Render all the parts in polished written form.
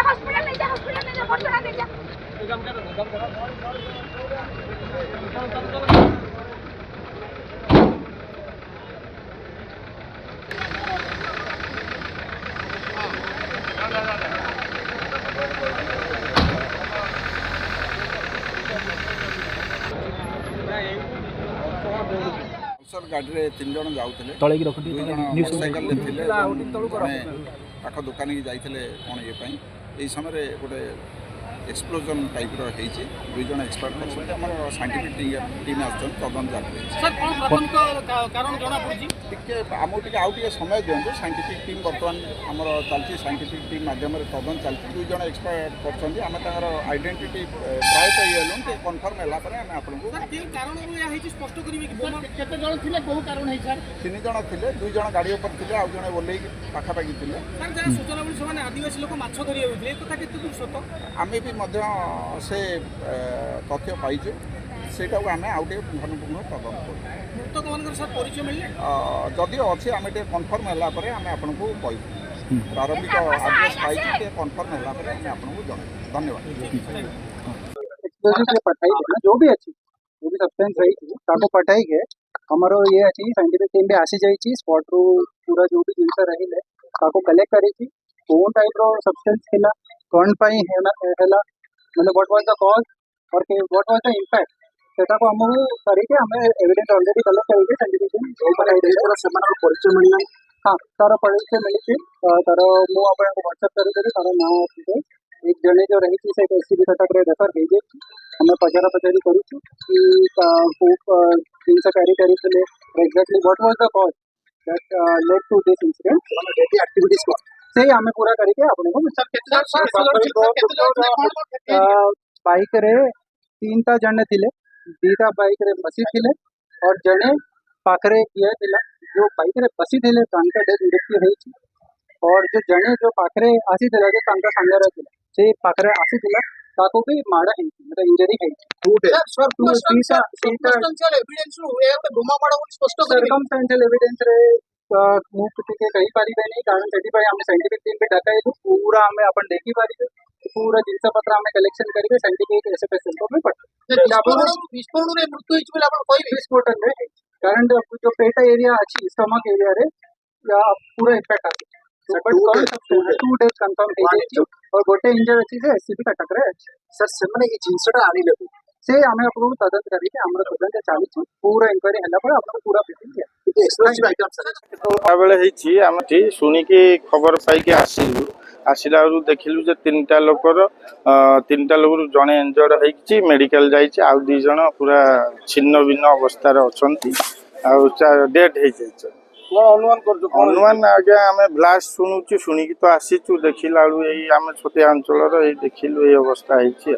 hospital नहीं जा पहुंचा नहीं जा गाड़ी 3 जन जाऊे मोटरसाइकेल पाख दुकान की जाते कौन ये समय गोटे एक्सप्लोजन टाइप रही 2 जन एक्सपर्ट पर्सन साइंटिफिक टीम तदंत आमको आउ समय दिंतु साइंटिफिक टीम बर्तमान आमर चलती साइंटिफिक टीम मध्यम तदंत चलती 2 जन एक्सपर्ट पर्सन आम तर आइडेंटिटी प्रायतः ये कनफर्म है आपको 3 जन थे 2 जन गाड़ी पर थे आउ जड़े ओल्ल पाखापाखि थे आम भी से तथ्य पाइचु सेटा आम आउटे पुनपुन तदंत जदि अच्छे आम कनफर्म है आम आपको कहूँ प्रारंभिक आड्रेस पाई कनफर्म है आपको जन धन्यवाद जो भी अच्छी जो भी सब्सटेंस रही पठाई के हमारो ये अच्छी साइंटिफिक टीम भी आसी जाइए स्पॉट रू पूरा जो भी जिनस रही कलेक्ट करी कौन टाइप रो सब्सटेंस थिला कौन पाई हैला मतलब व्हाट वाज द कॉज और व्हाट वाज द इंपैक्ट सेटा को हमहु करिके हमें एविडेंस ऑलरेडी कलेक्ट करिके साइंटिफिक टीम जो बनाई दे पूरा सेमानर परिचय मिलना हां तारा परिचय मिली तारा मु आपन को व्हाट्सएप करी देबी तारा नाम है एक जने जो रही थी से एससीबी कटक रे रेफर भेजे हमें पचारा पचारी करू कि को जिनसे कैरी करी थे exactly what was the cause that led to this incident daily activities को से हमें पूरा करके आपने बाइक रे 3टा जने थिले 2टा बाइक रे बसी थिले और जने पाखरे किए थिला जो बाइक रे बसी थिले तांका डेथ मृत्यु होई और जो जने जो पाखरे आसी थिला जो तांका संगर थिला से पाखरे आसी थिला ताको भी माड़ा है मतलब इंजरी है सर सर्कमस्टेंशियल एविडेंस रो ए गोमा माड़ा बोली स्पष्ट सर्कमस्टेंशियल एविडेंस रे मु टिके कहि पारि नहीं कारण सेठी भाई हमने साइंटिफिक टीम पे डकाइलु पूरा हमें अपन देखि पारि पूरा जिनसा पत्र हमें कलेक्शन करके साइंटिफिक एसएफएस सेंटर में पठ विस्फोरण रे मृत्यु होइछ बोले अपन कोई विस्फोटन रे कारण जो पेट एरिया अछि स्टमक एरिया रे या पूरा इफेक्ट आछि बट कौन सब 2 डेज कंफर्म हे जाइछ और गोटे इंजर अछि से एससीबी कटक रे सर से माने ई जिंसटा आनी लेबु से हमें आपको तदंत करके हमरा तदंत चालीछ पूरा इंक्वायरी हला पर आपको पूरा फिटिंग दिया एक्सप्लोसिव आइटम सर बेले हेछि हमठी सुनी की खबर पाई के आसिलु आसिला देखिलु जे 3टा लोकर 3टा लोकर जने इंजर्ड हेछि मेडिकल जाइछि आ 2 जण पूरा छिन्न भिन्न अवस्था रे अछंती आ डेथ हे जाइछ अनुमान आगे आम ब्लास्ट शुणुचु शुणिकी तो आसीचु देखला आम छोटिया अंचल देखिलु ये अवस्था है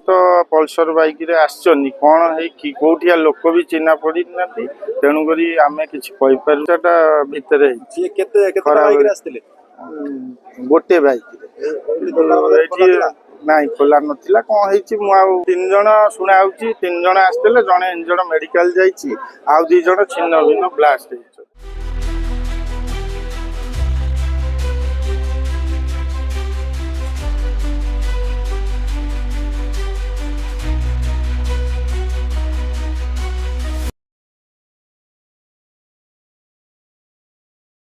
तो पल्सर बाइक रे आसचनी कौन है कि कोठिया लोक भी चिन्हा पड़ी ना तेणुक आम कि भितर गोटे बाइक ना खोला नाला कौन है 3 जन शुणा 3 जन आसते जड़े इंजर्ड मेडिकल जाइए 2 जन छिन्न भिन्न ब्लास्ट